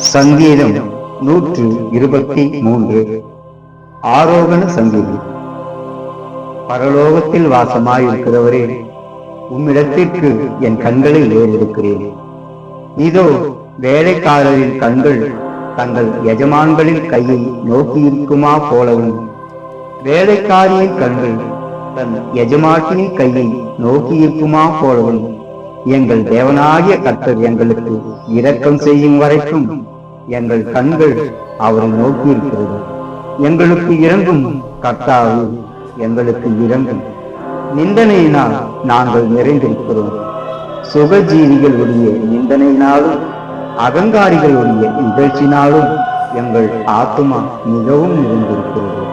சங்கீதம் 123. ஆரோகண சங்கீதம். பரலோகத்தில் வாசமாயிருக்கிறவரே, உம்மிடத்திற்கு என் கண்களை ஏறெடுக்கிறேன். இதோ வேலைக்காரரின் கண்கள் தங்கள் எஜமான்களின் கையை நோக்கியிருக்குமா போலவும், வேலைக்காரியின் கண்கள் தன் எஜமாட்டியின் கையை நோக்கியிருக்குமா போலவும், எங்கள் தேவனாகிய கர்த்தர் எங்களுக்கு இரக்கம் செய்யும் வரைக்கும் எங்கள் கண்கள் அவரை நோக்கியிருக்கிறது. எங்களுக்கு இரங்கும் கர்த்தாவே, எங்களுக்கு இரங்கும். நிந்தனையினால் நாங்கள் நிறைந்திருக்கிறோம். சுகஜீவிகளுடைய நிந்தனையினாலும் அகங்காரிகளுடைய இகழ்ச்சினாலும் எங்கள் ஆத்துமா மிகவும் நிறைந்திருக்கிறது.